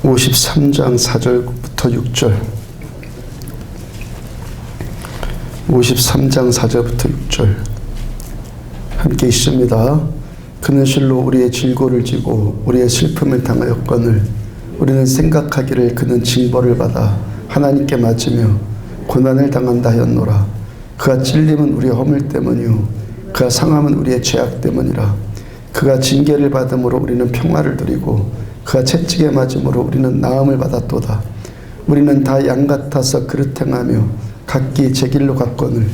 53장 4절부터 6절. 53장 4절부터 6절 함께 있습니다. 그는 실로 우리의 질고를 지고 우리의 슬픔을 당하였거늘 우리는 생각하기를 그는 징벌을 받아 하나님께 맞으며 고난을 당한다 하였노라. 그가 찔림은 우리의 허물 때문이요 그가 상함은 우리의 죄악 때문이라. 그가 징계를 받음으로 우리는 평화를 누리고 그가 채찍에 맞음으로 우리는 나음을 받았도다. 우리는 다 양 같아서 그릇 행하며 각기 제 길로 갔거늘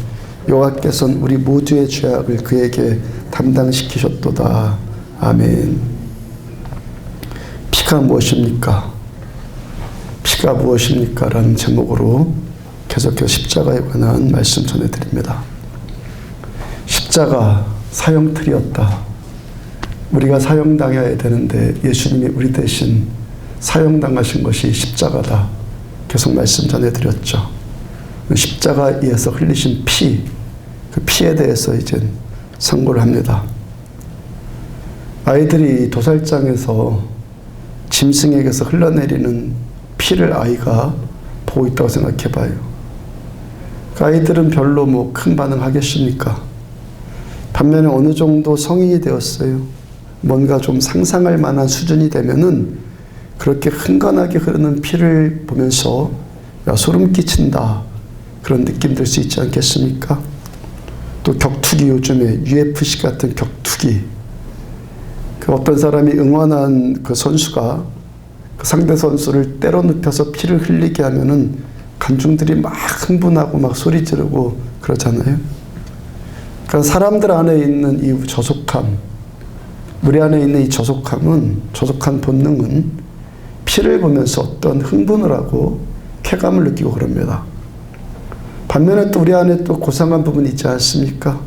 여호와께서는 우리 모두의 죄악을 그에게 담당시키셨도다. 아멘. 피가 무엇입니까? 피가 무엇입니까? 라는 제목으로 계속해서 십자가에 관한 말씀 전해드립니다. 십자가 사형틀이었다. 우리가 사형당해야 되는데 예수님이 우리 대신 사형당하신 것이 십자가다. 계속 말씀 전해드렸죠. 십자가에서 흘리신 피, 그 피에 대해서 이제 선고를 합니다. 아이들이 도살장에서 짐승에게서 흘러내리는 피를 아이가 보고 있다고 생각해 봐요. 그 아이들은 별로 큰 반응하겠습니까? 반면에 어느 정도 성인이 되었어요. 뭔가 좀 상상할 만한 수준이 되면은 그렇게 흥건하게 흐르는 피를 보면서 야, 소름 끼친다. 그런 느낌 들 수 있지 않겠습니까? 또 격투기, 요즘에 UFC 같은 격투기. 그 어떤 사람이 응원한 그 선수가 그 상대 선수를 때려 눕혀서 피를 흘리게 하면은 관중들이 막 흥분하고 막 소리 지르고 그러잖아요. 그러니까 사람들 안에 있는 이 저속함, 우리 안에 있는 이 저속한 본능은 피를 보면서 어떤 흥분을 하고 쾌감을 느끼고 그럽니다. 반면에 또 우리 안에 또 고상한 부분이 있지 않습니까?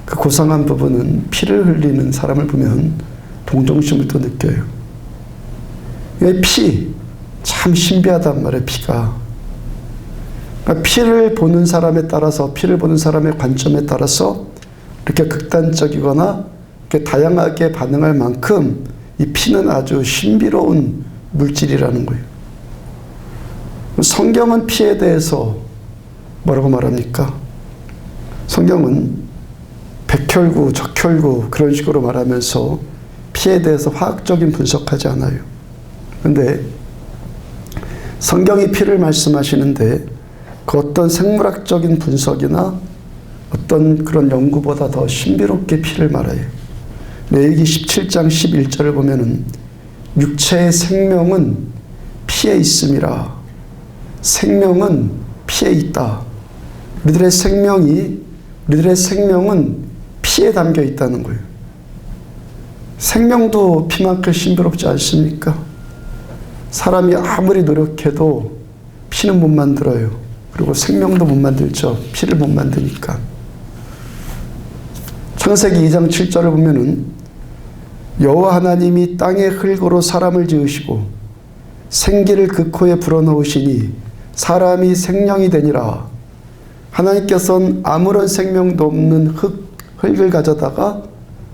그 고상한 부분은 피를 흘리는 사람을 보면 동정심을 또 느껴요. 이 피, 참 신비하단 말이에요, 피가. 그러니까 피를 보는 사람에 따라서, 피를 보는 사람의 관점에 따라서 이렇게 극단적이거나 이렇게 다양하게 반응할 만큼 이 피는 아주 신비로운 물질이라는 거예요. 성경은 피에 대해서 뭐라고 말합니까? 성경은 백혈구, 적혈구 그런 식으로 말하면서 피에 대해서 화학적인 분석하지 않아요. 그런데 성경이 피를 말씀하시는데 그 어떤 생물학적인 분석이나 어떤 그런 연구보다 더 신비롭게 피를 말해요. 레위기 17장 11절을 보면은 육체의 생명은 피에 있음이라. 생명은 피에 있다. 우리들의 생명은 피에 담겨 있다는 거예요. 생명도 피만큼 신비롭지 않습니까? 사람이 아무리 노력해도 피는 못 만들어요. 그리고 생명도 못 만들죠. 피를 못 만드니까. 창세기 2장 7절을 보면은 여호와 하나님이 땅의 흙으로 사람을 지으시고 생기를 그 코에 불어넣으시니 사람이 생명이 되니라. 하나님께서는 아무런 생명도 없는 흙을 가져다가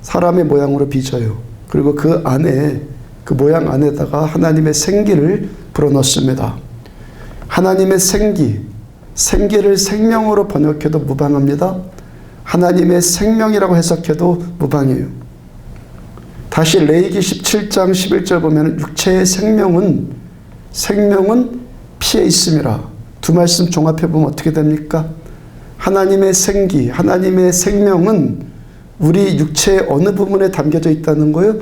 사람의 모양으로 빚어요. 그리고 그 안에, 그 모양 안에다가 하나님의 생기를 불어넣습니다. 하나님의 생기를 생명으로 번역해도 무방합니다. 하나님의 생명이라고 해석해도 무방해요. 다시 레위기 17장 11절 보면 육체의 생명은 피에 있음이라. 두 말씀 종합해 보면 어떻게 됩니까? 하나님의 생기, 하나님의 생명은 우리 육체의 어느 부분에 담겨져 있다는 거예요?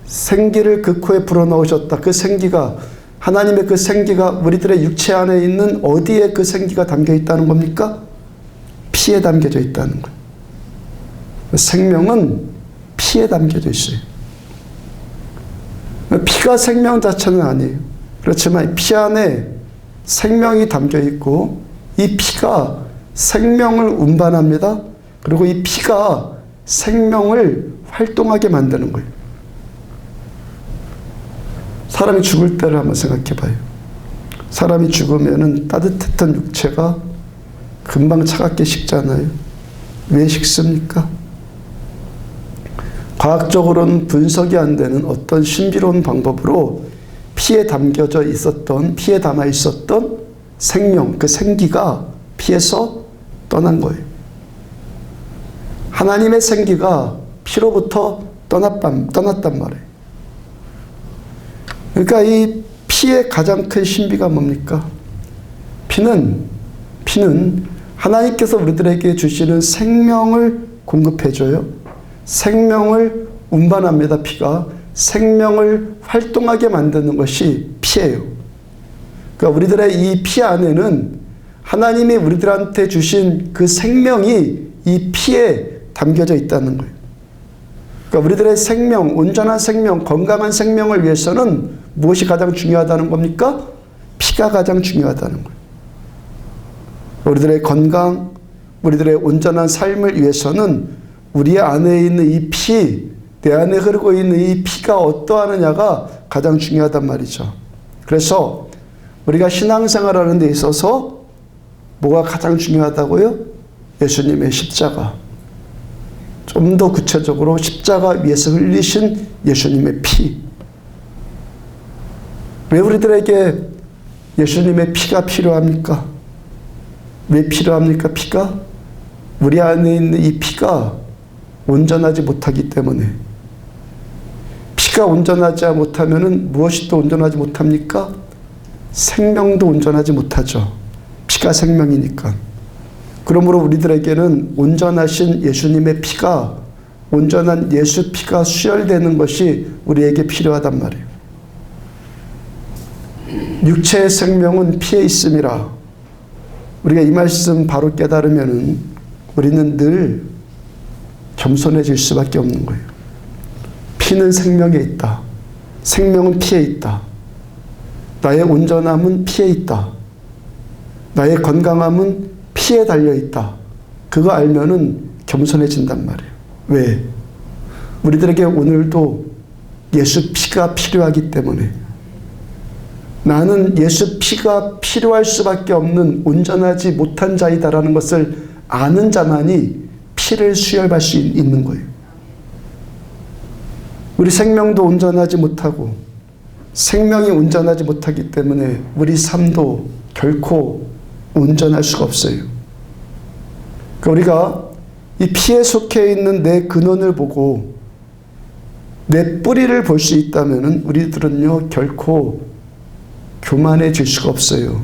생기를 그 코에 불어넣으셨다. 그 생기가, 하나님의 그 생기가 우리들의 육체 안에 있는 어디에 그 생기가 담겨 있다는 겁니까? 피에 담겨져 있다는 거예요. 생명은 피에 담겨져 있어요. 피가 생명 자체는 아니에요. 그렇지만 피 안에 생명이 담겨 있고 이 피가 생명을 운반합니다. 그리고 이 피가 생명을 활동하게 만드는 거예요. 사람이 죽을 때를 한번 생각해 봐요. 사람이 죽으면은 따뜻했던 육체가 금방 차갑게 식잖아요. 왜 식습니까? 과학적으로는 분석이 안 되는 어떤 신비로운 방법으로 피에 담겨져 있었던, 피에 담아 있었던 생명, 그 생기가 피에서 떠난 거예요. 하나님의 생기가 피로부터 떠났단 말이에요. 그러니까 이 피의 가장 큰 신비가 뭡니까? 피는 하나님께서 우리들에게 주시는 생명을 공급해줘요. 생명을 운반합니다. 피가 생명을 활동하게 만드는 것이 피예요. 그러니까 우리들의 이 피 안에는 하나님이 우리들한테 주신 그 생명이 이 피에 담겨져 있다는 거예요. 그러니까 우리들의 생명, 온전한 생명, 건강한 생명을 위해서는 무엇이 가장 중요하다는 겁니까? 피가 가장 중요하다는 거예요. 우리들의 건강, 우리들의 온전한 삶을 위해서는 우리 안에 있는 이 피, 내 안에 흐르고 있는 이 피가 어떠하느냐가 가장 중요하단 말이죠. 그래서 우리가 신앙생활하는 데 있어서 뭐가 가장 중요하다고요? 예수님의 십자가. 좀 더 구체적으로 십자가 위에서 흘리신 예수님의 피. 왜 우리들에게 예수님의 피가 필요합니까? 왜 필요합니까? 피가? 우리 안에 있는 이 피가 온전하지 못하기 때문에. 피가 온전하지 못하면 무엇이 또 온전하지 못합니까? 생명도 온전하지 못하죠. 피가 생명이니까. 그러므로 우리들에게는 온전하신 예수님의 피가, 온전한 예수 피가 수혈되는 것이 우리에게 필요하단 말이에요. 육체의 생명은 피에 있음이라. 우리가 이 말씀 바로 깨달으면 우리는 늘 겸손해질 수밖에 없는 거예요. 피는 생명에 있다. 생명은 피에 있다. 나의 온전함은 피에 있다. 나의 건강함은 피에 달려있다. 그거 알면은 겸손해진단 말이에요. 왜? 우리들에게 오늘도 예수 피가 필요하기 때문에. 나는 예수 피가 필요할 수밖에 없는 온전하지 못한 자이다라는 것을 아는 자만이 피를 수혈할 수 있는 거예요. 우리 생명도 온전하지 못하고 생명이 온전하지 못하기 때문에 우리 삶도 결코 온전할 수가 없어요. 그러니까 우리가 이 피에 속해 있는 내 근원을 보고 내 뿌리를 볼 수 있다면 우리들은요 결코 교만해질 수가 없어요.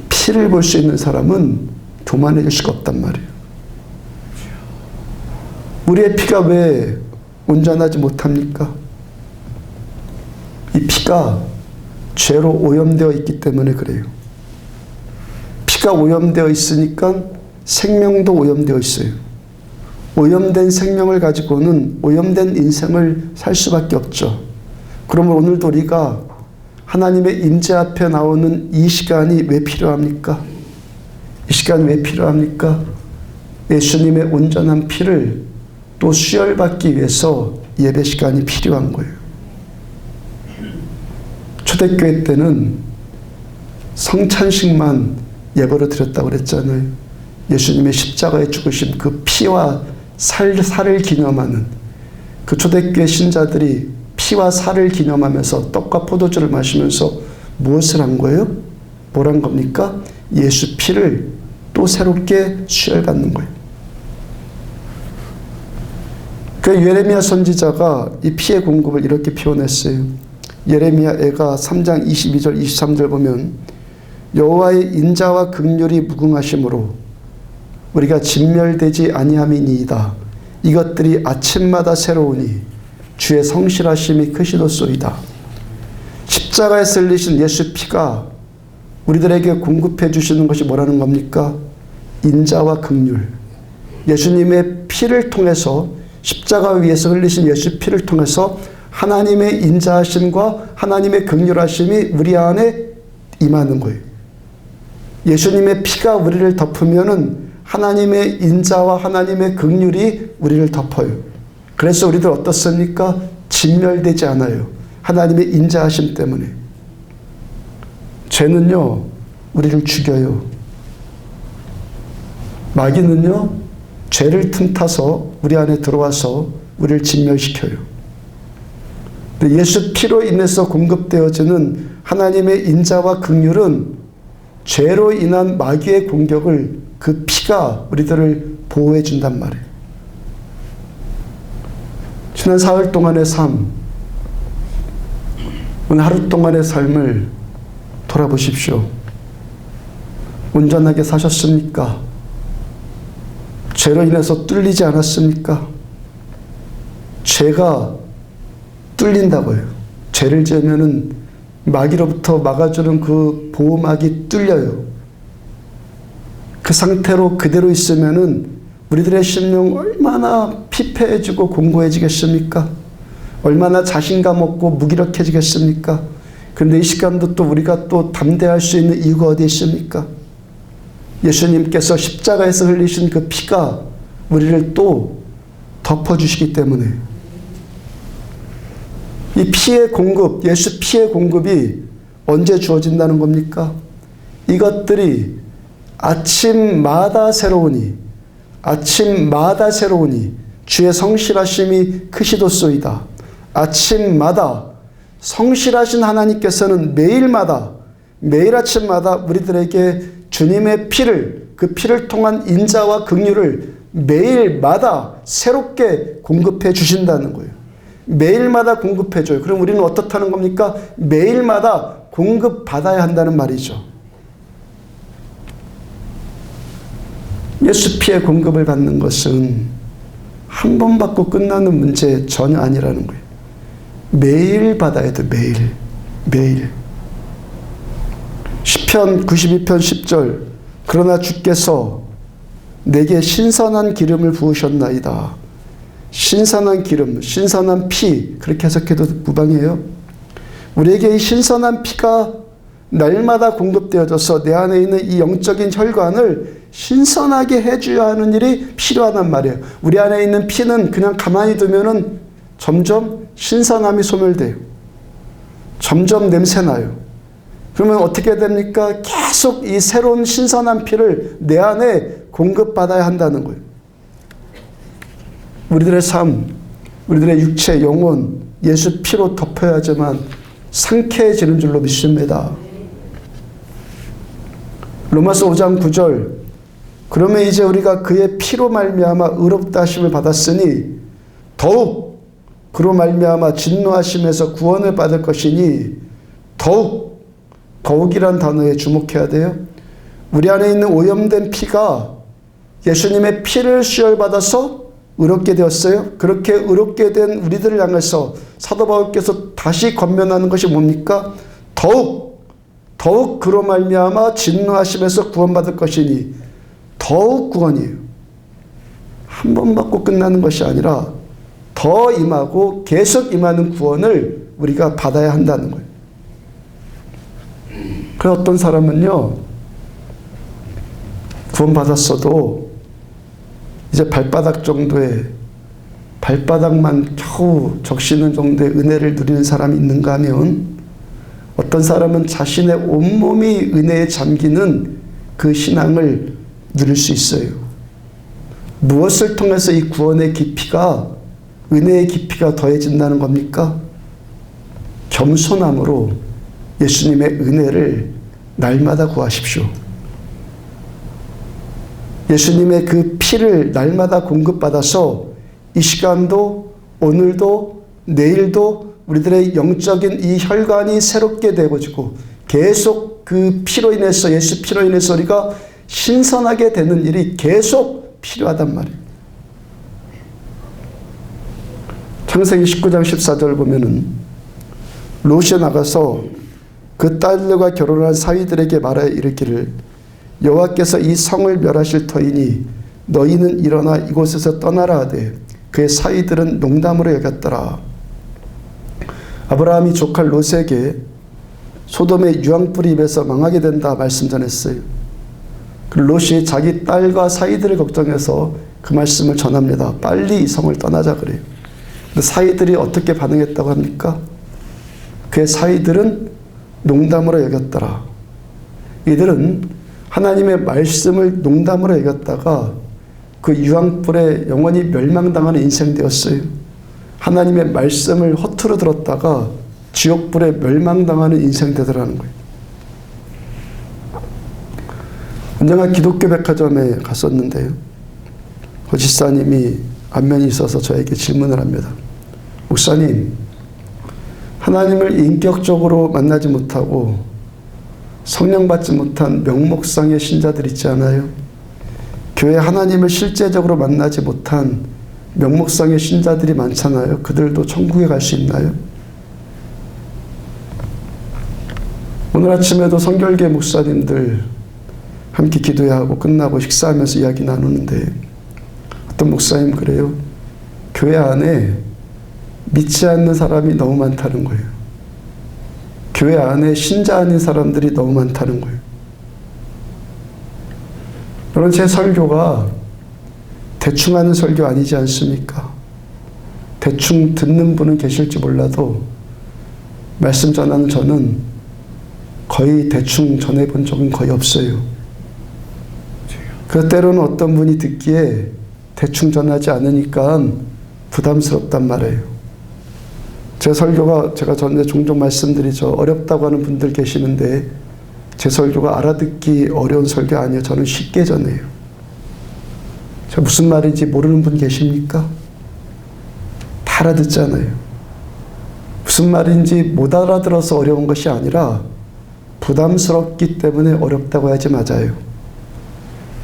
피를 볼 수 있는 사람은 교만해질 수가 없단 말이에요. 우리의 피가 왜 온전하지 못합니까? 이 피가 죄로 오염되어 있기 때문에 그래요. 피가 오염되어 있으니까 생명도 오염되어 있어요. 오염된 생명을 가지고는 오염된 인생을 살 수밖에 없죠. 그러면 오늘도 우리가 하나님의 임재 앞에 나오는 이 시간이 왜 필요합니까? 이 시간이 왜 필요합니까? 예수님의 온전한 피를 또 수혈받기 위해서 예배 시간이 필요한 거예요. 초대교회 때는 성찬식만 예배로 드렸다고 그랬잖아요. 예수님의 십자가에 죽으신 그 피와 살을 기념하는 그 초대교회 신자들이 피와 살을 기념하면서 떡과 포도주를 마시면서 무엇을 한 거예요? 뭘 한 겁니까? 예수 피를 또 새롭게 수혈받는 거예요. 그 예레미야 선지자가 이 피의 공급을 이렇게 표현했어요. 예레미야가 3장 22절 23절 보면 여호와의 인자와 긍휼이 무궁하심으로 우리가 진멸되지 아니함이니이다. 이것들이 아침마다 새로우니 주의 성실하심이 크시도소이다. 십자가에 쓸리신 예수 피가 우리들에게 공급해 주시는 것이 뭐라는 겁니까? 인자와 긍휼. 예수님의 피를 통해서 십자가 위에서 흘리신 예수 피를 통해서 하나님의 인자하심과 하나님의 긍휼하심이 우리 안에 임하는 거예요. 예수님의 피가 우리를 덮으면은 하나님의 인자와 하나님의 긍휼이 우리를 덮어요. 그래서 우리들 어떻습니까? 진멸되지 않아요. 하나님의 인자하심 때문에. 죄는요, 우리를 죽여요. 마귀는요, 죄를 틈타서 우리 안에 들어와서 우리를 진멸시켜요. 근데 예수 피로 인해서 공급되어지는 하나님의 인자와 긍휼은 죄로 인한 마귀의 공격을 그 피가 우리들을 보호해 준단 말이에요. 지난 사흘 동안의 삶, 오늘 하루 동안의 삶을 돌아보십시오. 온전하게 사셨습니까? 죄로 인해서 뚫리지 않았습니까? 죄가 뚫린다고요. 죄를 지으면은 마귀로부터 막아주는 그 보호막이 뚫려요. 그 상태로 그대로 있으면은 우리들의 심령 얼마나 피폐해지고 공고해지겠습니까? 얼마나 자신감 없고 무기력해지겠습니까? 그런데 이 시간도 또 우리가 또 담대할 수 있는 이유가 어디 있습니까? 예수님께서 십자가에서 흘리신 그 피가 우리를 또 덮어주시기 때문에 이 피의 공급, 예수 피의 공급이 언제 주어진다는 겁니까? 이것들이 아침마다 새로우니 주의 성실하심이 크시도소이다. 아침마다 성실하신 하나님께서는 매일 아침마다 우리들에게 주님의 피를, 그 피를 통한 인자와 긍휼을 매일마다 새롭게 공급해 주신다는 거예요. 매일마다 공급해 줘요. 그럼 우리는 어떻다는 겁니까? 매일마다 공급받아야 한다는 말이죠. 예수 피의 공급을 받는 것은 한 번 받고 끝나는 문제 전혀 아니라는 거예요. 매일 받아야 돼. 매일. 시편 92편 10절 그러나 주께서 내게 신선한 기름을 부으셨나이다. 신선한 기름, 신선한 피, 그렇게 해석해도 무방해요. 우리에게 이 신선한 피가 날마다 공급되어져서 내 안에 있는 이 영적인 혈관을 신선하게 해줘야 하는 일이 필요하단 말이에요. 우리 안에 있는 피는 그냥 가만히 두면은 점점 신선함이 소멸돼요. 점점 냄새나요. 그러면 어떻게 됩니까? 계속 이 새로운 신선한 피를 내 안에 공급받아야 한다는 거예요. 우리들의 삶, 우리들의 육체, 영혼, 예수 피로 덮여야지만 상쾌해지는 줄로 믿습니다. 로마서 5장 9절 그러면 이제 우리가 그의 피로 말미암아 의롭다 하심을 받았으니 더욱 그로 말미암아 진노하심에서 구원을 받을 것이니 더욱이란 단어에 주목해야 돼요. 우리 안에 있는 오염된 피가 예수님의 피를 수혈받아서 의롭게 되었어요. 그렇게 의롭게 된 우리들을 향해서 사도 바울께서 다시 권면하는 것이 뭡니까? 더욱 그로 말미암아 진노하심에서 구원받을 것이니 더욱 구원이에요. 한 번 받고 끝나는 것이 아니라 더 임하고 계속 임하는 구원을 우리가 받아야 한다는 거예요. 그 어떤 사람은요, 구원받았어도 이제 발바닥만 겨우 적시는 정도의 은혜를 누리는 사람이 있는가 하면 어떤 사람은 자신의 온몸이 은혜에 잠기는 그 신앙을 누릴 수 있어요. 무엇을 통해서 이 구원의 깊이가, 은혜의 깊이가 더해진다는 겁니까? 겸손함으로 예수님의 은혜를 날마다 구하십시오. 예수님의 그 피를 날마다 공급받아서 이 시간도 오늘도 내일도 우리들의 영적인 이 혈관이 새롭게 되어지고 계속 그 피로 인해서, 예수 피로 인해서 우리가 신선하게 되는 일이 계속 필요하단 말이에요. 창세기 19장 14절 보면은 롯이 나가서 그 딸들과 결혼한 사위들에게 말하여 이르기를 여호와께서 이 성을 멸하실 터이니 너희는 일어나 이곳에서 떠나라 하되 그의 사위들은 농담으로 여겼더라. 아브라함이 조카 롯에게 소돔의 유황불이 입에서 망하게 된다 말씀 전했어요. 그 롯이 자기 딸과 사위들을 걱정해서 그 말씀을 전합니다. 빨리 이 성을 떠나자 그래요. 근데 사위들이 어떻게 반응했다고 합니까? 그의 사위들은 농담으로 여겼더라. 이들은 하나님의 말씀을 농담으로 여겼다가 그 유황불에 영원히 멸망당하는 인생 되었어요. 하나님의 말씀을 허투루 들었다가 지옥불에 멸망당하는 인생 되더라는 거예요. 언젠가 기독교 백화점에 갔었는데요. 그 집사님이 안면이 있어서 저에게 질문을 합니다. 목사님, 하나님을 인격적으로 만나지 못하고 성령 받지 못한 명목상의 신자들 있지 않아요? 교회 하나님을 실제적으로 만나지 못한 명목상의 신자들이 많잖아요. 그들도 천국에 갈 수 있나요? 오늘 아침에도 성결계 목사님들 함께 기도하고 끝나고 식사하면서 이야기 나누는데 어떤 목사님 그래요. 교회 안에 믿지 않는 사람이 너무 많다는 거예요. 교회 안에 신자 아닌 사람들이 너무 많다는 거예요. 여러분, 제 설교가 대충 하는 설교 아니지 않습니까? 대충 듣는 분은 계실지 몰라도 말씀 전하는 저는 거의 대충 전해본 적은 거의 없어요. 그 때로는 어떤 분이 듣기에 대충 전하지 않으니까 부담스럽단 말이에요. 제 설교가 제가 전에 종종 말씀드리죠. 어렵다고 하는 분들 계시는데 제 설교가 알아듣기 어려운 설교 아니에요. 저는 쉽게 전해요. 제가 무슨 말인지 모르는 분 계십니까? 다 알아듣잖아요. 무슨 말인지 못 알아들어서 어려운 것이 아니라 부담스럽기 때문에 어렵다고 하지 맞아요.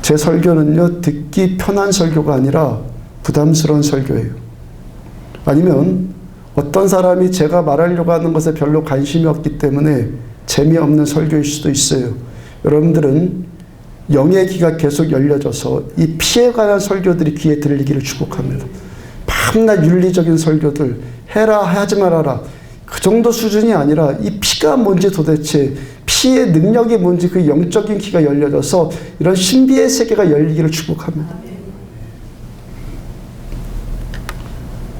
제 설교는요, 듣기 편한 설교가 아니라 부담스러운 설교예요. 아니면 어떤 사람이 제가 말하려고 하는 것에 별로 관심이 없기 때문에 재미없는 설교일 수도 있어요. 여러분들은 영의 귀가 계속 열려져서 이 피에 관한 설교들이 귀에 들리기를 축복합니다. 밤낮 윤리적인 설교들, 해라 하지 말아라, 그 정도 수준이 아니라 이 피가 뭔지 도대체, 피의 능력이 뭔지 그 영적인 귀가 열려져서 이런 신비의 세계가 열리기를 축복합니다.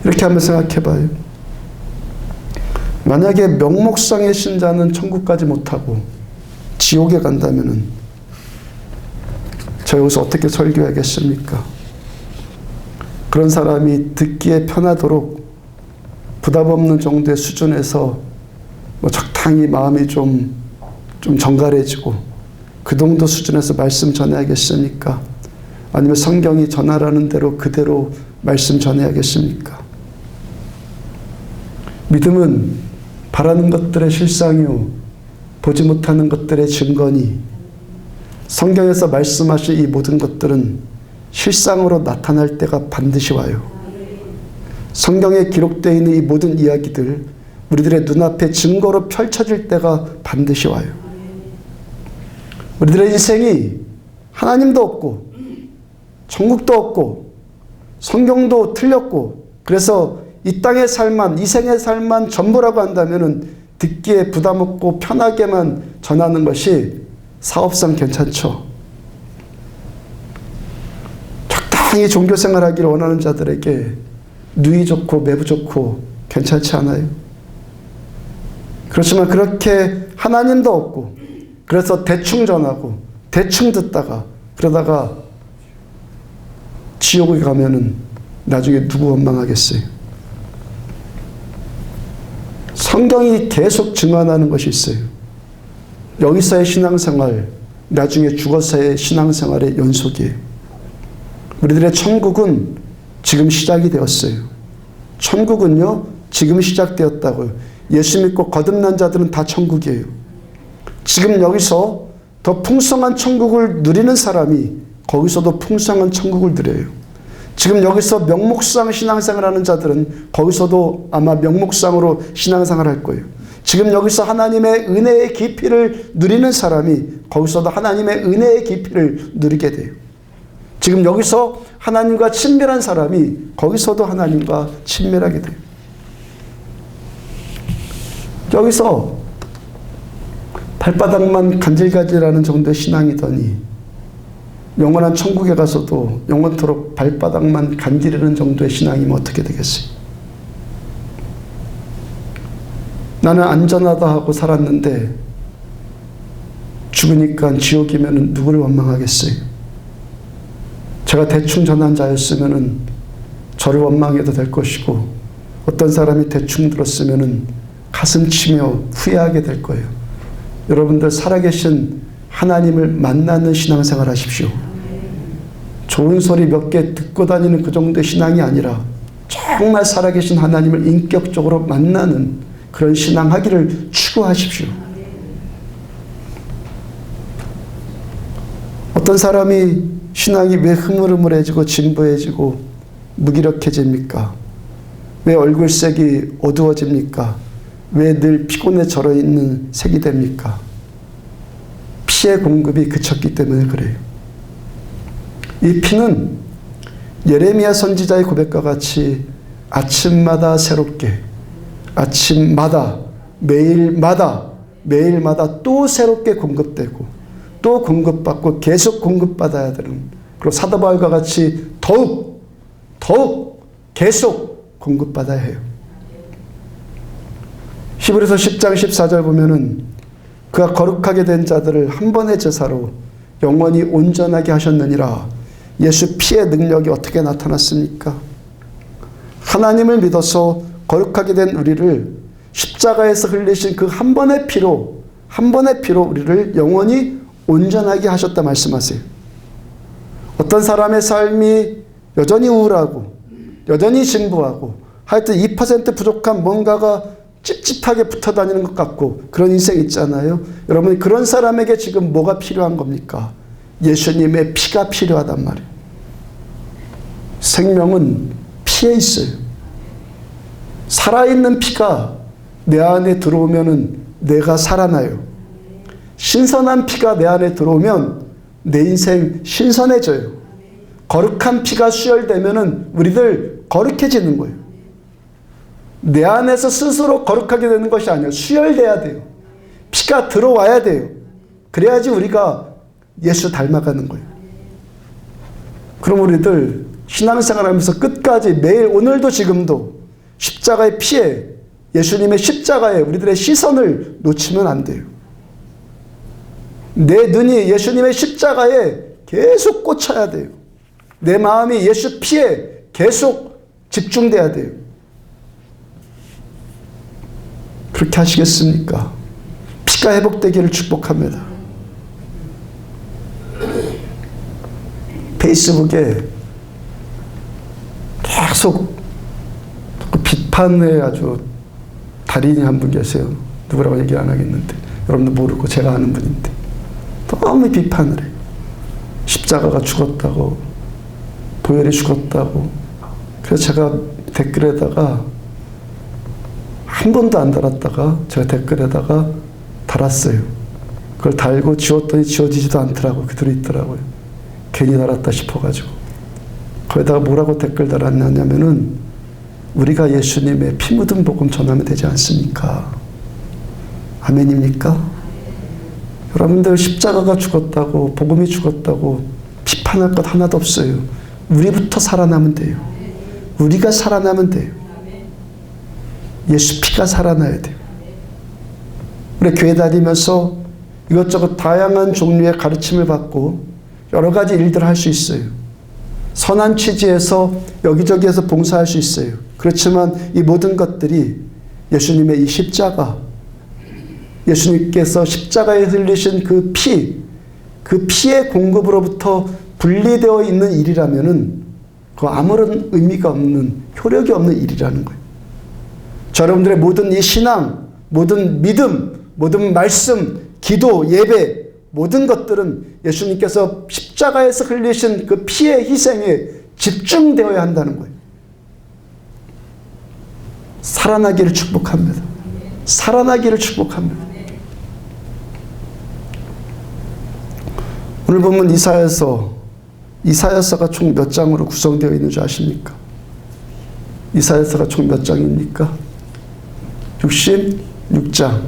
이렇게 한번 생각해봐요. 만약에 명목상의 신자는 천국 가지 못하고 지옥에 간다면은 저 여기서 어떻게 설교하겠습니까? 그런 사람이 듣기에 편하도록 부담 없는 정도의 수준에서 뭐 적당히 마음이 좀 정갈해지고 그 정도 수준에서 말씀 전해야겠습니까? 아니면 성경이 전하라는 대로 그대로 말씀 전해야겠습니까? 믿음은 바라는 것들의 실상이요 보지 못하는 것들의 증거니 성경에서 말씀하신 이 모든 것들은 실상으로 나타날 때가 반드시 와요. 성경에 기록되어 있는 이 모든 이야기들 우리들의 눈앞에 증거로 펼쳐질 때가 반드시 와요. 우리들의 인생이 하나님도 없고 천국도 없고 성경도 틀렸고 그래서 이 땅의 삶만, 이 생의 삶만 전부라고 한다면 듣기에 부담 없고 편하게만 전하는 것이 사업상 괜찮죠. 적당히 종교생활하기를 원하는 자들에게 누이 좋고 매부 좋고 괜찮지 않아요? 그렇지만 그렇게 하나님도 없고 그래서 대충 전하고 대충 듣다가 그러다가 지옥에 가면은 나중에 누구 원망하겠어요? 성경이 계속 증언하는 것이 있어요. 여기서의 신앙생활, 나중에 죽어서의 신앙생활의 연속이에요. 우리들의 천국은 지금 시작이 되었어요. 천국은요, 지금 시작되었다고요. 예수 믿고 거듭난 자들은 다 천국이에요. 지금 여기서 더 풍성한 천국을 누리는 사람이 거기서도 풍성한 천국을 누려요. 지금 여기서 명목상 신앙생활하는 자들은 거기서도 아마 명목상으로 신앙생활 할 거예요. 지금 여기서 하나님의 은혜의 깊이를 누리는 사람이 거기서도 하나님의 은혜의 깊이를 누리게 돼요. 지금 여기서 하나님과 친밀한 사람이 거기서도 하나님과 친밀하게 돼요. 여기서 발바닥만 간질간질하는 정도의 신앙이더니 영원한 천국에 가서도 영원토록 발바닥만 간지르는 정도의 신앙이면 어떻게 되겠어요? 나는 안전하다 하고 살았는데 죽으니까 지옥이면 누구를 원망하겠어요? 제가 대충 전한 자였으면 저를 원망해도 될 것이고 어떤 사람이 대충 들었으면 가슴 치며 후회하게 될 거예요. 여러분들 살아계신 하나님을 만나는 신앙생활 하십시오. 좋은 소리 몇 개 듣고 다니는 그 정도의 신앙이 아니라 정말 살아계신 하나님을 인격적으로 만나는 그런 신앙하기를 추구하십시오. 어떤 사람이 신앙이 왜 흐물흐물해지고 진부해지고 무기력해집니까? 왜 얼굴색이 어두워집니까? 왜 늘 피곤에 절어있는 색이 됩니까? 피의 공급이 그쳤기 때문에 그래요. 이 피는 예레미야 선지자의 고백과 같이 아침마다 새롭게, 아침마다, 매일마다 또 새롭게 공급되고 또 공급받고 계속 공급받아야 되는, 그리고 사도 바울과 같이 더욱 계속 공급받아야 해요. 히브리서 10장 14절 보면은 그가 거룩하게 된 자들을 한 번의 제사로 영원히 온전하게 하셨느니라. 예수 피의 능력이 어떻게 나타났습니까? 하나님을 믿어서 거룩하게 된 우리를 십자가에서 흘리신 그 한 번의 피로 우리를 영원히 온전하게 하셨다 말씀하세요. 어떤 사람의 삶이 여전히 우울하고 여전히 진부하고 하여튼 2% 부족한 뭔가가 찝찝하게 붙어 다니는 것 같고 그런 인생 있잖아요. 여러분, 그런 사람에게 지금 뭐가 필요한 겁니까? 예수님의 피가 필요하단 말이에요. 생명은 피에 있어요. 살아있는 피가 내 안에 들어오면은 내가 살아나요. 신선한 피가 내 안에 들어오면 내 인생 신선해져요. 거룩한 피가 수혈되면은 우리들 거룩해지는 거예요. 내 안에서 스스로 거룩하게 되는 것이 아니에요. 수혈돼야 돼요. 피가 들어와야 돼요. 그래야지 우리가 예수 닮아가는 거예요. 그럼 우리들 신앙생활하면서 끝까지 매일 오늘도 지금도 십자가의 피에, 예수님의 십자가에 우리들의 시선을 놓치면 안 돼요. 내 눈이 예수님의 십자가에 계속 꽂혀야 돼요. 내 마음이 예수 피에 계속 집중돼야 돼요. 그렇게 하시겠습니까? 피가 회복되기를 축복합니다. 페이스북에 계속 비판에 아주 달인이 한 분 계세요. 누구라고 얘기 안 하겠는데 여러분도 모르고 제가 아는 분인데 너무 비판을 해요. 십자가가 죽었다고, 보혈이 죽었다고. 그래서 제가 댓글에다가 한 번도 안 달았다가 제가 댓글에다가 달았어요. 그걸 달고 지웠더니 지워지지도 않더라고요. 그대로 있더라고요. 괜히 달았다 싶어가지고. 거기다가 뭐라고 댓글 달았냐면은 우리가 예수님의 피 묻은 복음 전하면 되지 않습니까? 아멘입니까? 여러분들 십자가가 죽었다고, 복음이 죽었다고 비판할 것 하나도 없어요. 우리부터 살아나면 돼요. 우리가 살아나면 돼요. 예수 피가 살아나야 돼요. 우리 교회 다니면서 이것저것 다양한 종류의 가르침을 받고 여러 가지 일들을 할 수 있어요. 선한 취지에서 여기저기에서 봉사할 수 있어요. 그렇지만 이 모든 것들이 예수님의 이 십자가, 예수님께서 십자가에 흘리신 그 피의 공급으로부터 분리되어 있는 일이라면은 그 아무런 의미가 없는, 효력이 없는 일이라는 거예요. 여러분들의 모든 이 신앙, 모든 믿음, 모든 말씀, 기도, 예배, 모든 것들은 예수님께서 십자가에서 흘리신 그 피의 희생에 집중되어야 한다는 거예요. 살아나기를 축복합니다. 살아나기를 축복합니다. 오늘 보면 이사야서가 총 몇 장으로 구성되어 있는 줄 아십니까? 이사야서가 총 몇 장입니까? 66장.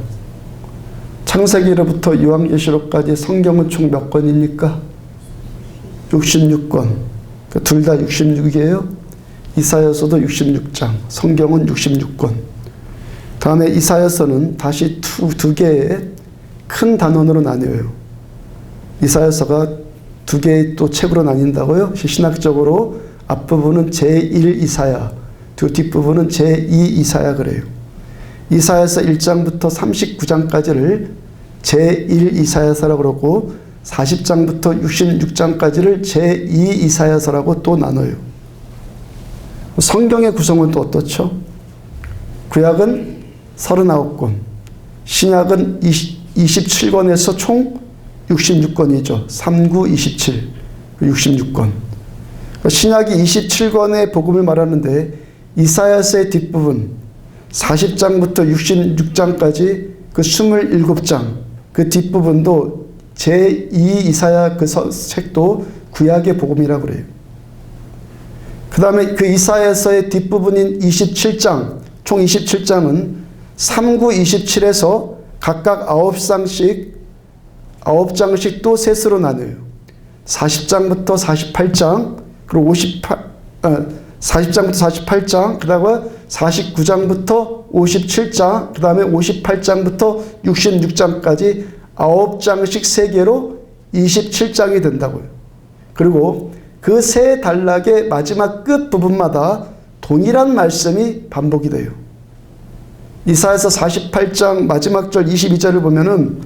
창세기로부터 요한계시록까지 성경은 총 몇 권입니까? 66권. 둘 다 66이에요. 이사야서도 66장, 성경은 66권. 다음에 이사야서는 다시 두 개의 큰 단원으로 나뉘어요. 이사야서가 두 개의 또 책으로 나뉜다고요? 신학적으로 앞부분은 제1 이사야, 두 뒷부분은 제2 이사야 그래요. 이사야서 1장부터 39장까지를 제1 이사야서라고 그러고 40장부터 66장까지를 제2 이사야서라고 또 나눠요. 성경의 구성은 또 어떻죠? 구약은 39권, 신약은 27권에서 총 66권이죠. 39, 27, 66권. 신약이 27권의 복음을 말하는데 이사야서의 뒷부분 40장부터 66장까지 그 27장 그 뒷부분도 제2 이사야 그 책도 구약의 복음이라고 그래요. 그 다음에 그 이사야서의 뒷부분인 27장, 총 27장은 39, 27에서 각각 9장씩 또 셋으로 나눠요. 40장부터 48장, 그리고 40장부터 48장, 그 다음에 49장부터 57장, 그 다음에 58장부터 66장까지 9장씩 3개로 27장이 된다고요. 그리고 그 세 단락의 마지막 끝 부분마다 동일한 말씀이 반복이 돼요. 이사야서 48장 마지막 절 22절을 보면은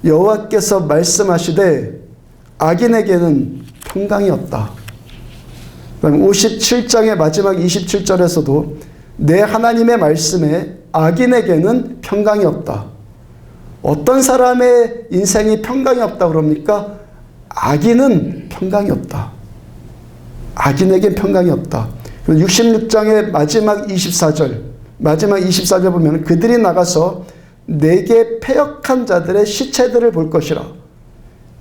여호와께서 말씀하시되 악인에게는 평강이 없다. 그다음에 57장의 마지막 27절에서도 내 하나님의 말씀에 악인에게는 평강이 없다. 어떤 사람의 인생이 평강이 없다 그럽니까? 악인은 평강이 없다. 악인에겐 평강이 없다. 66장의 마지막 24절 보면 그들이 나가서 내게 패역한 자들의 시체들을 볼 것이라.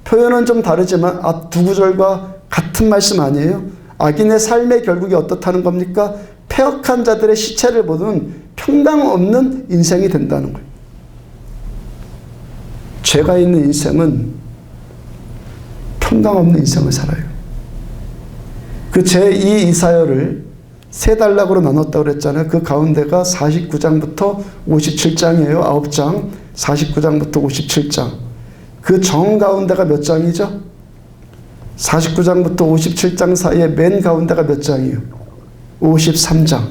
표현은 좀 다르지만 앞 두 구절과 같은 말씀 아니에요? 악인의 삶의 결국이 어떻다는 겁니까? 패역한 자들의 시체를 보는 평강 없는 인생이 된다는 거예요. 죄가 있는 인생은 평강 없는 인생을 살아요. 그 제2 이사야를 세 단락으로 나눴다고 그랬잖아요. 그 가운데가 49장부터 57장이에요. 9장. 49장부터 57장. 그 정 가운데가 몇 장이죠? 49장부터 57장 사이에 맨 가운데가 몇 장이에요? 53장.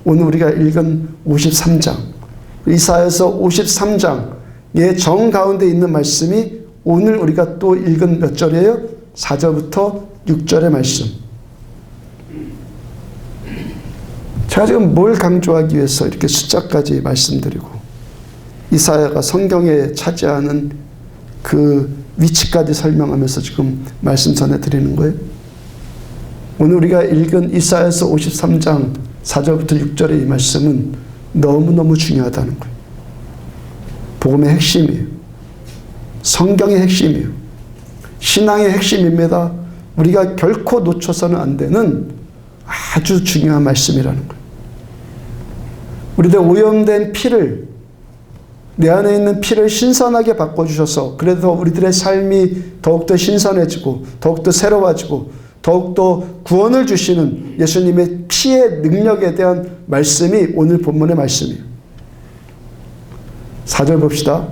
오늘 우리가 읽은 53장. 이사야서 53장의 정 가운데 있는 말씀이 오늘 우리가 또 읽은 몇 절이에요? 4절부터 6절의 말씀. 제가 지금 뭘 강조하기 위해서 이렇게 숫자까지 말씀드리고 이사야가 성경에 차지하는 그 위치까지 설명하면서 지금 말씀 전해드리는 거예요. 오늘 우리가 읽은 이사야서 53장 4절부터 6절의 이 말씀은 너무너무 중요하다는 거예요. 복음의 핵심이에요. 성경의 핵심이에요. 신앙의 핵심입니다. 우리가 결코 놓쳐서는 안 되는 아주 중요한 말씀이라는 거예요. 우리들 오염된 피를, 내 안에 있는 피를 신선하게 바꿔주셔서 그래도 우리들의 삶이 더욱더 신선해지고 더욱더 새로워지고 더욱더 구원을 주시는 예수님의 피의 능력에 대한 말씀이 오늘 본문의 말씀이에요. 4절 봅시다.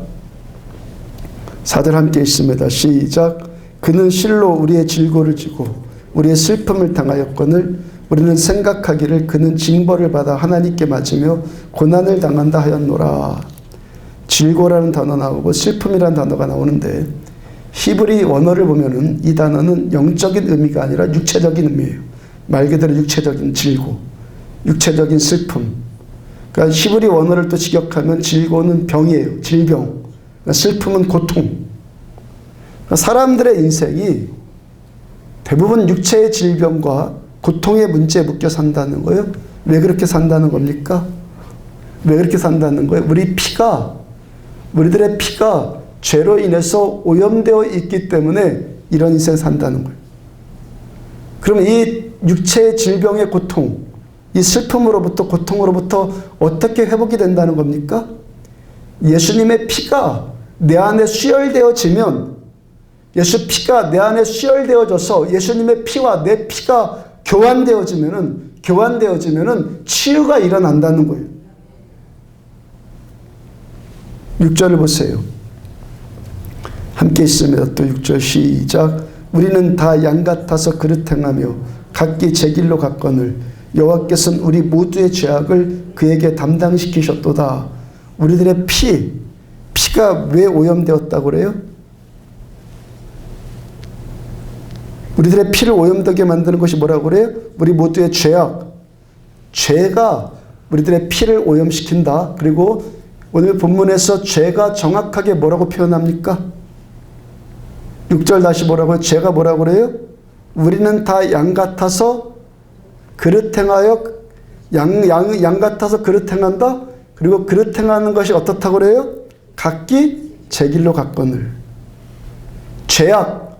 4절 함께 읽습니다. 시작. 그는 실로 우리의 질고를 지고 우리의 슬픔을 당하였거늘 우리는 생각하기를 그는 징벌을 받아 하나님께 맞으며 고난을 당한다 하였노라. 질고라는 단어 나오고 슬픔이라는 단어가 나오는데 히브리 원어를 보면은 이 단어는 영적인 의미가 아니라 육체적인 의미예요. 말 그대로 육체적인 질고, 육체적인 슬픔. 그러니까 히브리 원어를 또 직역하면 질고는 병이에요. 질병. 그러니까 슬픔은 고통. 그러니까 사람들의 인생이 대부분 육체의 질병과 고통의 문제에 묶여 산다는 거예요. 왜 그렇게 산다는 겁니까? 왜 그렇게 산다는 거예요? 우리들의 피가 죄로 인해서 오염되어 있기 때문에 이런 인생 산다는 거예요. 그럼 이 육체의 질병의 고통, 이 슬픔으로부터 고통으로부터 어떻게 회복이 된다는 겁니까? 예수님의 피가 내 안에 수혈되어지면 예수 피가 내 안에 수혈되어져서 예수님의 피와 내 피가 교환되어지면은 치유가 일어난다는 거예요. 6절을 보세요. 함께 있습니다. 또 6절 시작. 우리는 다 양 같아서 그릇 행하며 각기 제 길로 갔거늘 여호와께서는 우리 모두의 죄악을 그에게 담당시키셨도다. 우리들의 피가 왜 오염되었다고 그래요? 우리들의 피를 오염되게 만드는 것이 뭐라고 그래요? 우리 모두의 죄가 우리들의 피를 오염시킨다. 그리고 오늘 본문에서 죄가 정확하게 뭐라고 표현합니까? 6절 다시 뭐라고요? 죄가 뭐라고 그래요? 우리는 다 양 같아서 그릇 행하여 양 같아서 그릇 행한다. 그리고 그릇 행하는 것이 어떻다고 그래요? 각기 제 길로 갔거늘. 죄악,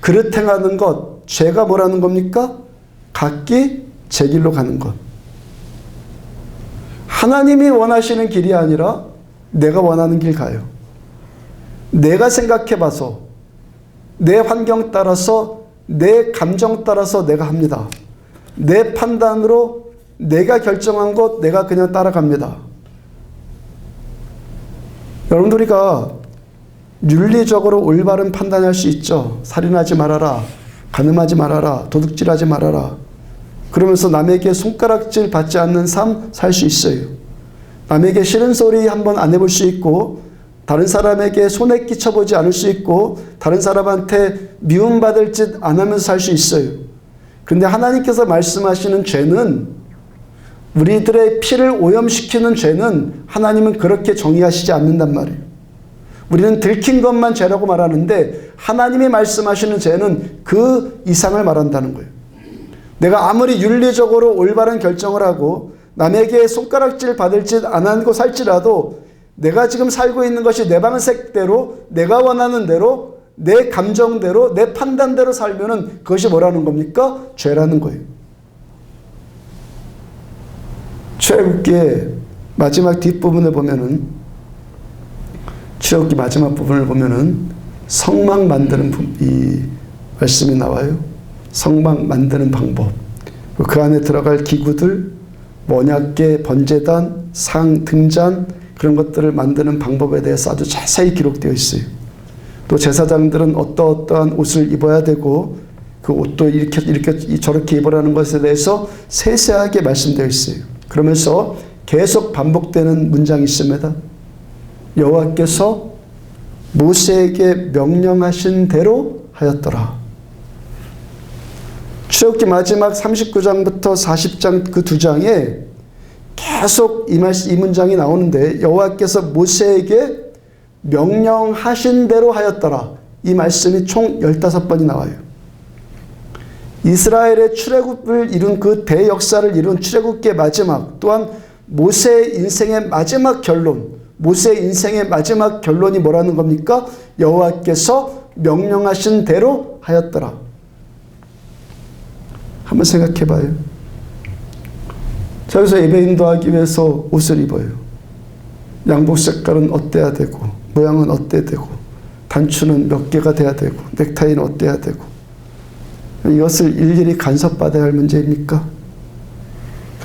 그릇 행하는 것, 죄가 뭐라는 겁니까? 각기 제 길로 가는 것. 하나님이 원하시는 길이 아니라 내가 원하는 길 가요. 내가 생각해봐서 내 환경 따라서 내 감정 따라서 내가 합니다. 내 판단으로 내가 결정한 것 내가 그냥 따라갑니다. 여러분들 우리가 윤리적으로 올바른 판단할 수 있죠. 살인하지 말아라. 간음하지 말아라. 도둑질하지 말아라. 그러면서 남에게 손가락질 받지 않는 삶 살 수 있어요. 남에게 싫은 소리 한번 안 해볼 수 있고 다른 사람에게 손해 끼쳐보지 않을 수 있고 다른 사람한테 미움받을 짓 안 하면서 살 수 있어요. 그런데 하나님께서 말씀하시는 죄는 우리들의 피를 오염시키는 죄는 하나님은 그렇게 정의하시지 않는단 말이에요. 우리는 들킨 것만 죄라고 말하는데 하나님이 말씀하시는 죄는 그 이상을 말한다는 거예요. 내가 아무리 윤리적으로 올바른 결정을 하고 남에게 손가락질 받을 짓 안 하고 살지라도 내가 지금 살고 있는 것이 내 방식대로 내가 원하는 대로 내 감정대로 내 판단대로 살면은 그것이 뭐라는 겁니까? 죄라는 거예요. 출애굽기의 마지막 뒷부분을 보면은 출애굽기 마지막 부분을 보면은 성막 만드는 이 말씀이 나와요. 성막 만드는 방법. 그 안에 들어갈 기구들, 언약궤, 번제단, 상, 등잔 그런 것들을 만드는 방법에 대해서 아주 자세히 기록되어 있어요. 또 제사장들은 어떠한 옷을 입어야 되고 그 옷도 이렇게 저렇게 입으라는 것에 대해서 세세하게 말씀되어 있어요. 그러면서 계속 반복되는 문장이 있습니다. 여호와께서 모세에게 명령하신 대로 하였더라. 출애굽기 마지막 39장부터 40장 그 두 장에 계속 이 문장이 나오는데 여호와께서 모세에게 명령하신 대로 하였더라. 이 말씀이 총 15번이 나와요. 이스라엘의 출애굽을 이룬 그 대역사를 이룬 출애굽기의 마지막 또한 모세의 인생의 마지막 결론 모세의 인생의 마지막 결론이 뭐라는 겁니까? 여호와께서 명령하신 대로 하였더라. 한번 생각해 봐요. 저기서 예배 인도하기 위해서 옷을 입어요. 양복 색깔은 어때야 되고 모양은 어때야 되고 단추는 몇 개가 돼야 되고 넥타이는 어때야 되고 이것을 일일이 간섭받아야 할 문제입니까?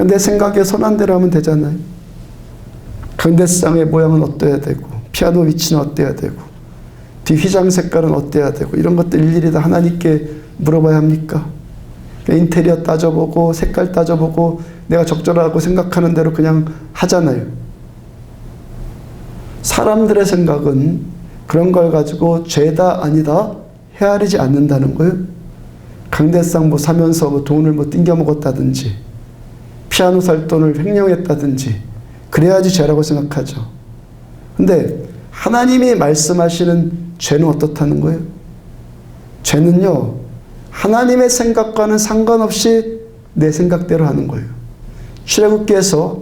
내 생각에 선한 대로 하면 되잖아요. 강대상의 모양은 어때야 되고 피아노 위치는 어때야 되고 뒤 휘장 색깔은 어때야 되고 이런 것들 일일이 다 하나님께 물어봐야 합니까? 인테리어 따져보고 색깔 따져보고 내가 적절하고 생각하는 대로 그냥 하잖아요. 사람들의 생각은 그런 걸 가지고 죄다 아니다 헤아리지 않는다는 거예요. 강대상 뭐 사면서 뭐 돈을 뭐 띵겨 먹었다든지 피아노 살 돈을 횡령했다든지 그래야지 죄라고 생각하죠. 근데 하나님이 말씀하시는 죄는 어떻다는 거예요? 죄는요 하나님의 생각과는 상관없이 내 생각대로 하는 거예요. 출애굽기에서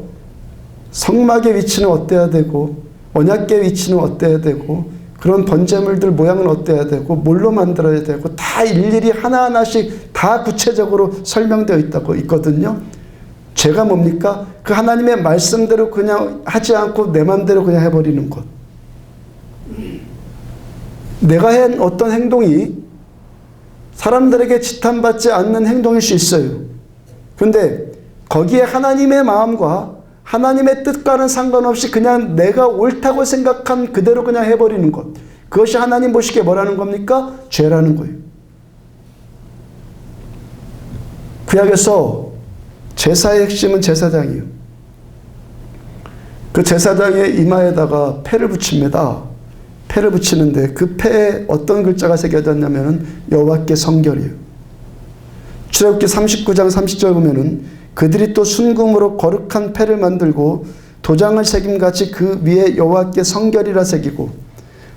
성막의 위치는 어때야 되고 언약궤 위치는 어때야 되고 그런 번제물들 모양은 어때야 되고 뭘로 만들어야 되고 다 일일이 하나하나씩 다 구체적으로 설명되어 있거든요. 죄가 뭡니까? 그 하나님의 말씀대로 그냥 하지 않고 내 마음대로 그냥 해버리는 것. 내가 한 어떤 행동이 사람들에게 지탄받지 않는 행동일 수 있어요. 그런데 거기에 하나님의 마음과 하나님의 뜻과는 상관없이 그냥 내가 옳다고 생각한 그대로 그냥 해버리는 것. 그것이 하나님 보시기에 뭐라는 겁니까? 죄라는 거예요. 구약에서 제사의 핵심은 제사장이에요. 그 제사장의 이마에다가 패를 붙입니다. 패를 붙이는데 그 패에 어떤 글자가 새겨졌냐면 여호와께 성결이에요. 출애굽기 39장 30절 보면은 그들이 또 순금으로 거룩한 패를 만들고 도장을 새김같이 그 위에 여호와께 성결이라 새기고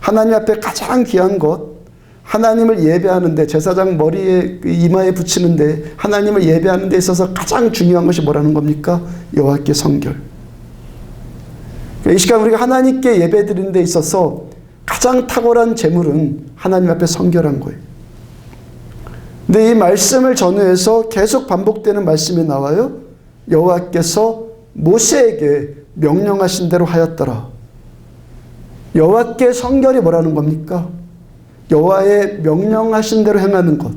하나님 앞에 가장 귀한 것, 하나님을 예배하는데 제사장 머리에 이마에 붙이는데 하나님을 예배하는 데 있어서 가장 중요한 것이 뭐라는 겁니까? 여호와께 성결. 이 시간 우리가 하나님께 예배드리는 데 있어서 가장 탁월한 제물은 하나님 앞에 성결한 거예요. 근데 이 말씀을 전후해서 계속 반복되는 말씀이 나와요. 여호와께서 모세에게 명령하신 대로 하였더라. 여호와께 성결이 뭐라는 겁니까? 여호와의 명령하신 대로 행하는 것.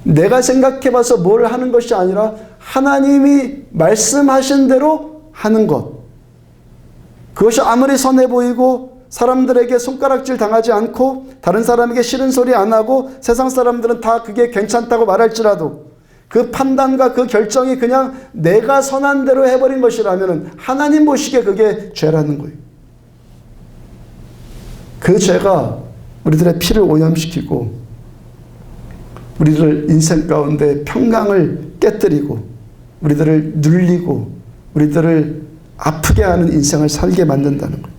내가 생각해봐서 뭘 하는 것이 아니라 하나님이 말씀하신 대로 하는 것. 그것이 아무리 선해 보이고 사람들에게 손가락질 당하지 않고 다른 사람에게 싫은 소리 안 하고 세상 사람들은 다 그게 괜찮다고 말할지라도 그 판단과 그 결정이 그냥 내가 선한 대로 해버린 것이라면 하나님 보시기에 그게 죄라는 거예요. 그 죄가 우리들의 피를 오염시키고 우리들 인생 가운데 평강을 깨뜨리고 우리들을 눌리고 우리들을 아프게 하는 인생을 살게 만든다는 거예요.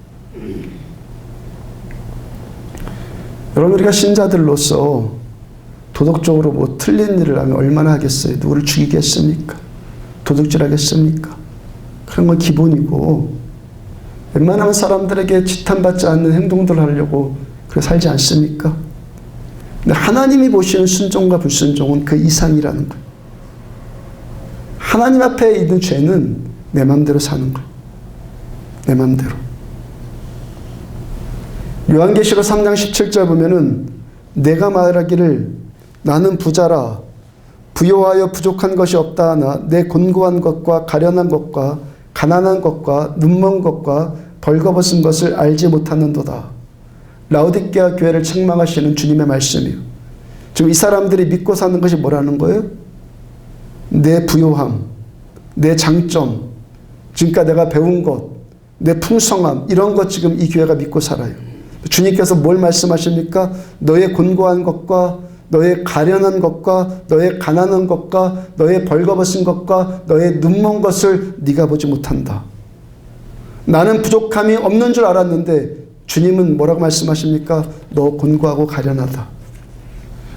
여러분, 우리가 신자들로서 도덕적으로 뭐 틀린 일을 하면 얼마나 하겠어요? 누구를 죽이겠습니까? 도둑질 하겠습니까? 그런 건 기본이고 웬만하면 사람들에게 지탄받지 않는 행동들을 하려고 그렇게 살지 않습니까? 근데 하나님이 보시는 순종과 불순종은 그 이상이라는 거예요. 하나님 앞에 있는 죄는 내 마음대로 사는 거예요. 내 마음대로. 요한계시록 3장 17절 보면은 내가 말하기를 나는 부자라 부요하여 부족한 것이 없다 하나 내 곤고한 것과 가련한 것과 가난한 것과 눈먼 것과 벌거벗은 것을 알지 못하는도다. 라오디게아 교회를 책망하시는 주님의 말씀이에요. 지금 이 사람들이 믿고 사는 것이 뭐라는 거예요? 내 부요함, 내 장점, 지금까지 내가 배운 것, 내 풍성함, 이런 것 지금 이 교회가 믿고 살아요. 주님께서 뭘 말씀하십니까? 너의 곤고한 것과 너의 가련한 것과 너의 가난한 것과 너의 벌거벗은 것과 너의 눈먼 것을 네가 보지 못한다. 나는 부족함이 없는 줄 알았는데 주님은 뭐라고 말씀하십니까? 너 곤고하고 가련하다.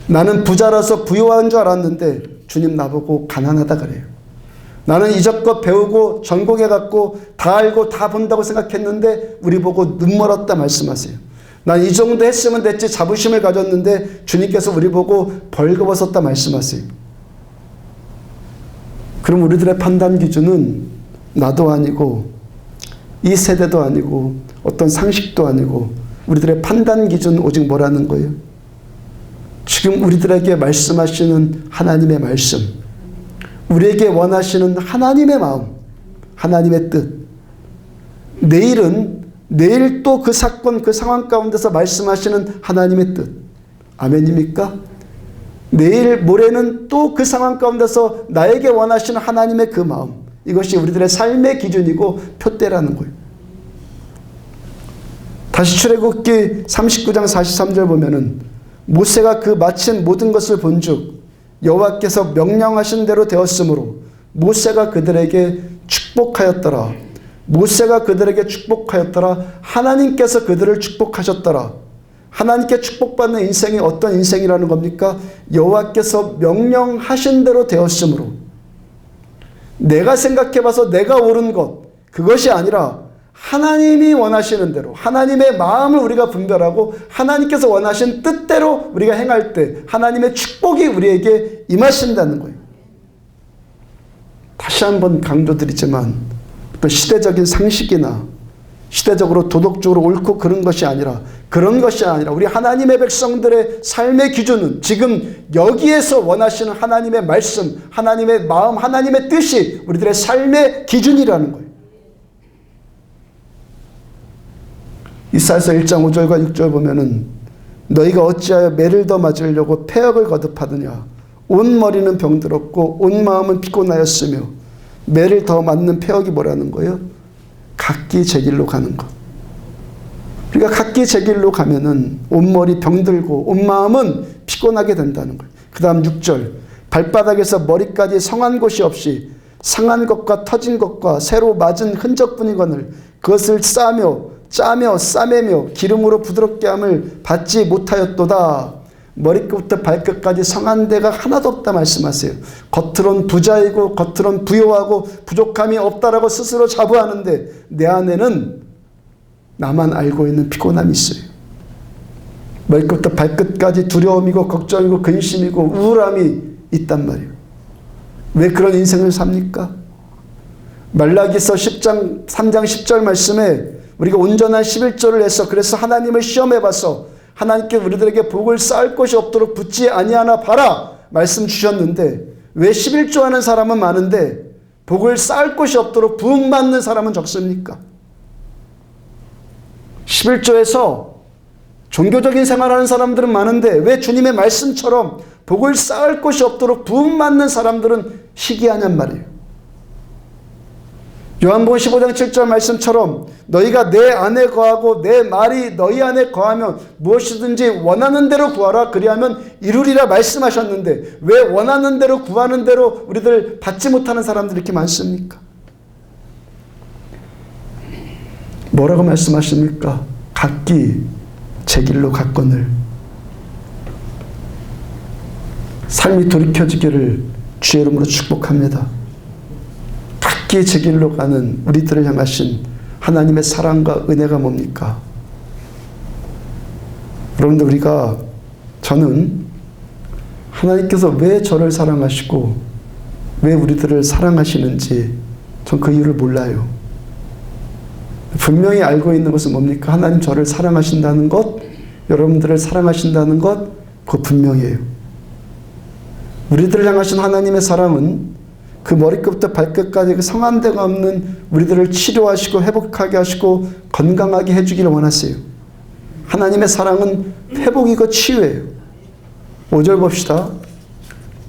나는 부자라서 부유한 줄 알았는데 주님 나보고 가난하다 그래요. 나는 이것껏 배우고 전공해갖고 다 알고 다 본다고 생각했는데 우리 보고 눈멀었다 말씀하세요. 난 이 정도 했으면 됐지 자부심을 가졌는데 주님께서 우리 보고 벌거벗었다 말씀하세요. 그럼 우리들의 판단 기준은 나도 아니고 이 세대도 아니고 어떤 상식도 아니고 우리들의 판단 기준은 오직 뭐라는 거예요? 지금 우리들에게 말씀하시는 하나님의 말씀, 우리에게 원하시는 하나님의 마음, 하나님의 뜻. 내일 또 그 사건, 그 상황 가운데서 말씀하시는 하나님의 뜻. 아멘입니까? 내일 모레는 또 그 상황 가운데서 나에게 원하시는 하나님의 그 마음. 이것이 우리들의 삶의 기준이고 표대라는 거예요. 다시 출애굽기 39장 43절 보면은 모세가 그 마친 모든 것을 본즉 여호와께서 명령하신 대로 되었으므로 모세가 그들에게 축복하였더라. 모세가 그들에게 축복하였더라. 하나님께서 그들을 축복하셨더라. 하나님께 축복받는 인생이 어떤 인생이라는 겁니까? 여호와께서 명령하신 대로 되었으므로. 내가 생각해봐서 내가 옳은 것, 그것이 아니라 하나님이 원하시는 대로 하나님의 마음을 우리가 분별하고 하나님께서 원하신 뜻대로 우리가 행할 때 하나님의 축복이 우리에게 임하신다는 거예요. 다시 한번 강조드리지만 또 시대적인 상식이나 시대적으로 도덕적으로 옳고 그런 것이 아니라 우리 하나님의 백성들의 삶의 기준은 지금 여기에서 원하시는 하나님의 말씀, 하나님의 마음, 하나님의 뜻이 우리들의 삶의 기준이라는 거예요. 이사야서 1장 5절과 6절 보면은 너희가 어찌하여 매를 더 맞으려고 패역을 거듭하느냐. 온 머리는 병들었고 온 마음은 피곤하였으며 매를 더 맞는 폐역이 뭐라는 거예요? 각기 제 길로 가는 것. 우리가 각기 제 길로 가면은 온 머리 병들고 온 마음은 피곤하게 된다는 거예요. 그 다음 6절. 발바닥에서 머리까지 성한 곳이 없이 상한 것과 터진 것과 새로 맞은 흔적뿐이거늘 그것을 짜며 싸매며 기름으로 부드럽게 함을 받지 못하였도다. 머리끝부터 발끝까지 성한 데가 하나도 없다 말씀하세요. 겉으론 부자이고 겉으론 부요하고 부족함이 없다라고 스스로 자부하는데 내 안에는 나만 알고 있는 피곤함이 있어요. 머리끝부터 발끝까지 두려움이고 걱정이고 근심이고 우울함이 있단 말이에요. 왜 그런 인생을 삽니까? 말라기서 3장 10절 말씀에 우리가 온전한 11조를 해서 그래서 하나님을 시험해봐서 하나님께 우리들에게 복을 쌓을 것이 없도록 붙지 아니하나 봐라 말씀 주셨는데 왜 11조 하는 사람은 많은데 복을 쌓을 것이 없도록 부흥 받는 사람은 적습니까? 11조에서 종교적인 생활하는 사람들은 많은데 왜 주님의 말씀처럼 복을 쌓을 것이 없도록 부흥 받는 사람들은 희귀하냔 말이에요. 요한복음 15장 7절 말씀처럼 너희가 내 안에 거하고 내 말이 너희 안에 거하면 무엇이든지 원하는 대로 구하라 그리하면 이루리라 말씀하셨는데 왜 원하는 대로 구하는 대로 우리들 받지 못하는 사람들이 이렇게 많습니까? 뭐라고 말씀하십니까? 각기 제 길로 갔거늘 삶이 돌이켜지기를 주의 이름으로 축복합니다. 각기 제 길로 가는 우리들을 향하신 하나님의 사랑과 은혜가 뭡니까? 여러분들 저는 하나님께서 왜 저를 사랑하시고 왜 우리들을 사랑하시는지 전 그 이유를 몰라요. 분명히 알고 있는 것은 뭡니까? 하나님 저를 사랑하신다는 것, 여러분들을 사랑하신다는 것, 그거 분명해요. 우리들을 향하신 하나님의 사랑은 그 머리끝부터 발끝까지 그 성한 데가 없는 우리들을 치료하시고 회복하게 하시고 건강하게 해주기를 원하세요. 하나님의 사랑은 회복이고 치유예요. 5절 봅시다.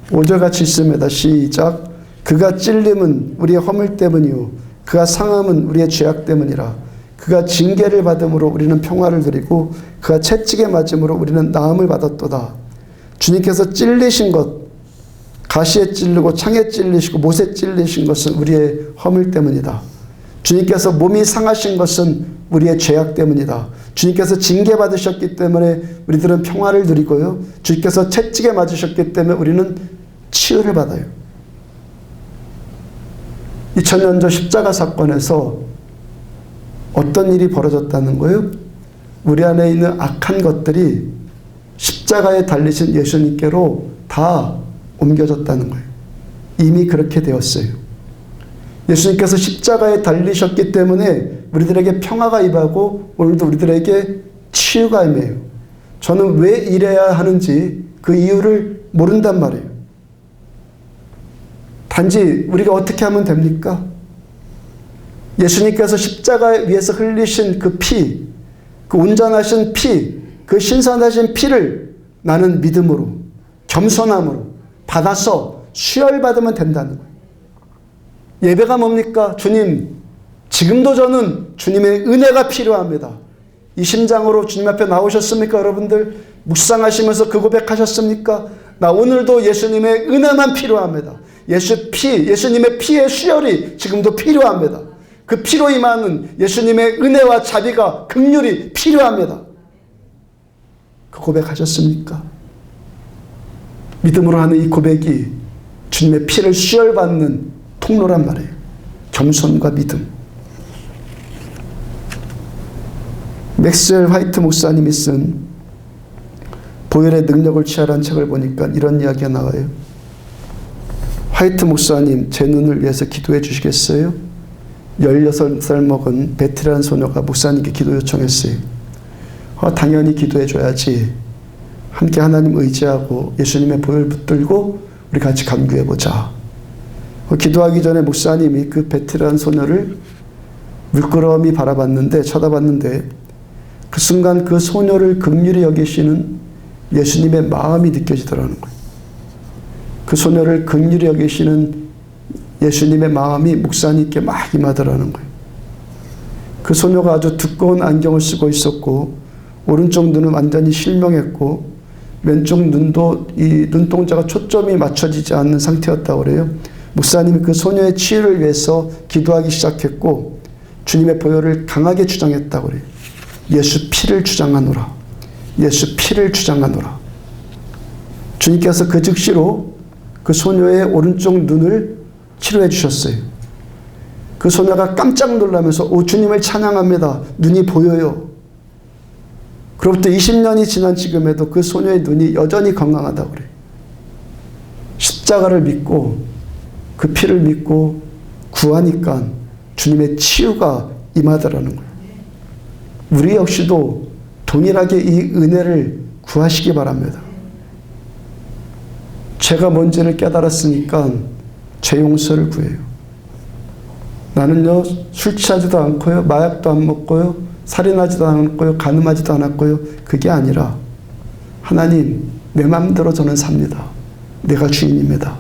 5절 같이 읽습니다. 시작. 그가 찔림은 우리의 허물 때문이요 그가 상함은 우리의 죄악 때문이라. 그가 징계를 받음으로 우리는 평화를 누리고 그가 채찍에 맞음으로 우리는 나음을 받았도다. 주님께서 찔리신 것, 가시에 찔리고 창에 찔리시고 못에 찔리신 것은 우리의 허물 때문이다. 주님께서 몸이 상하신 것은 우리의 죄악 때문이다. 주님께서 징계받으셨기 때문에 우리들은 평화를 누리고요. 주님께서 채찍에 맞으셨기 때문에 우리는 치유를 받아요. 2000년 전 십자가 사건에서 어떤 일이 벌어졌다는 거예요? 우리 안에 있는 악한 것들이 십자가에 달리신 예수님께로 다 옮겨졌다는 거예요. 이미 그렇게 되었어요. 예수님께서 십자가에 달리셨기 때문에 우리들에게 평화가 임하고 오늘도 우리들에게 치유가 임해요. 저는 왜 이래야 하는지 그 이유를 모른단 말이에요. 단지 우리가 어떻게 하면 됩니까? 예수님께서 십자가 위에서 흘리신 그 피, 그 온전하신 피, 그 신선하신 피를 나는 믿음으로, 겸손함으로 받아서 수혈받으면 된다는 거예요. 예배가 뭡니까? 주님, 지금도 저는 주님의 은혜가 필요합니다. 이 심장으로 주님 앞에 나오셨습니까? 여러분들 묵상하시면서 그 고백하셨습니까? 나 오늘도 예수님의 은혜만 필요합니다. 예수님의 피의 수혈이 지금도 필요합니다. 그 피로 임하는 예수님의 은혜와 자비가 긍휼이 필요합니다. 그 고백하셨습니까? 믿음으로 하는 이 고백이 주님의 피를 수혈받는 통로란 말이에요. 겸손과 믿음. 맥스웰 화이트 목사님이 쓴 보혈의 능력을 취하라는 책을 보니까 이런 이야기가 나와요. 화이트 목사님, 제 눈을 위해서 기도해 주시겠어요? 16살 먹은 베티란 소녀가 목사님께 기도 요청했어요. 당연히 기도해 줘야지. 함께 하나님 의지하고 예수님의 보혈 붙들고 우리 같이 간구해 보자. 기도하기 전에 목사님이 그 베티란 소녀를 물끄러미 쳐다봤는데 그 순간 그 소녀를 긍휼히 여기시는 예수님의 마음이 느껴지더라는 거예요. 그 소녀를 긍휼히 여기시는 예수님의 마음이 목사님께 막 임하더라는 거예요. 그 소녀가 아주 두꺼운 안경을 쓰고 있었고 오른쪽 눈은 완전히 실명했고 왼쪽 눈도 이 눈동자가 초점이 맞춰지지 않는 상태였다고 그래요. 목사님이 그 소녀의 치유를 위해서 기도하기 시작했고 주님의 보혈을 강하게 주장했다고 그래요. 예수 피를 주장하노라. 예수 피를 주장하노라. 주님께서 그 즉시로 그 소녀의 오른쪽 눈을 치료해 주셨어요. 그 소녀가 깜짝 놀라면서 오 주님을 찬양합니다. 눈이 보여요. 그로부터 20년이 지난 지금에도 그 소녀의 눈이 여전히 건강하다고 그래요. 십자가를 믿고 그 피를 믿고 구하니까 주님의 치유가 임하더라는 거예요. 우리 역시도 동일하게 이 은혜를 구하시기 바랍니다. 죄가 뭔지를 깨달았으니까 죄 용서를 구해요. 나는요 술 취하지도 않고요 마약도 안 먹고요 살인하지도 않았고요 간음하지도 않았고요 그게 아니라 하나님 내 마음대로 저는 삽니다. 내가 주인입니다.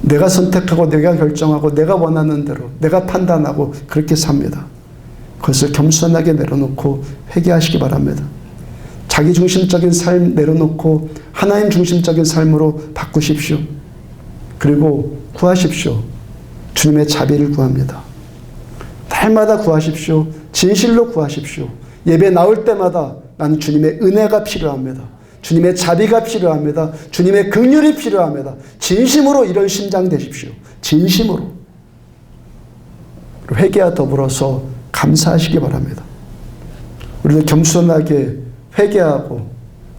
내가 선택하고 내가 결정하고 내가 원하는 대로 내가 판단하고 그렇게 삽니다. 그것을 겸손하게 내려놓고 회개하시기 바랍니다. 자기중심적인 삶 내려놓고 하나님 중심적인 삶으로 바꾸십시오. 그리고 구하십시오. 주님의 자비를 구합니다. 날마다 구하십시오. 진실로 구하십시오. 예배 나올 때마다 나는 주님의 은혜가 필요합니다. 주님의 자비가 필요합니다. 주님의 긍휼이 필요합니다. 진심으로 이런 심장 되십시오. 진심으로. 회개와 더불어서 감사하시기 바랍니다. 우리도 겸손하게 회개하고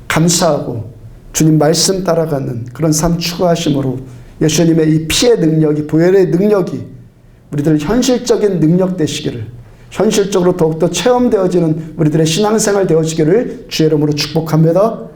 감사하고 주님 말씀 따라가는 그런 삶 추구하심으로 예수님의 이 피의 능력이 보혈의 능력이 우리들 현실적인 능력 되시기를 현실적으로 더욱더 체험되어지는 우리들의 신앙생활 되어지기를 주의 이름으로 축복합니다.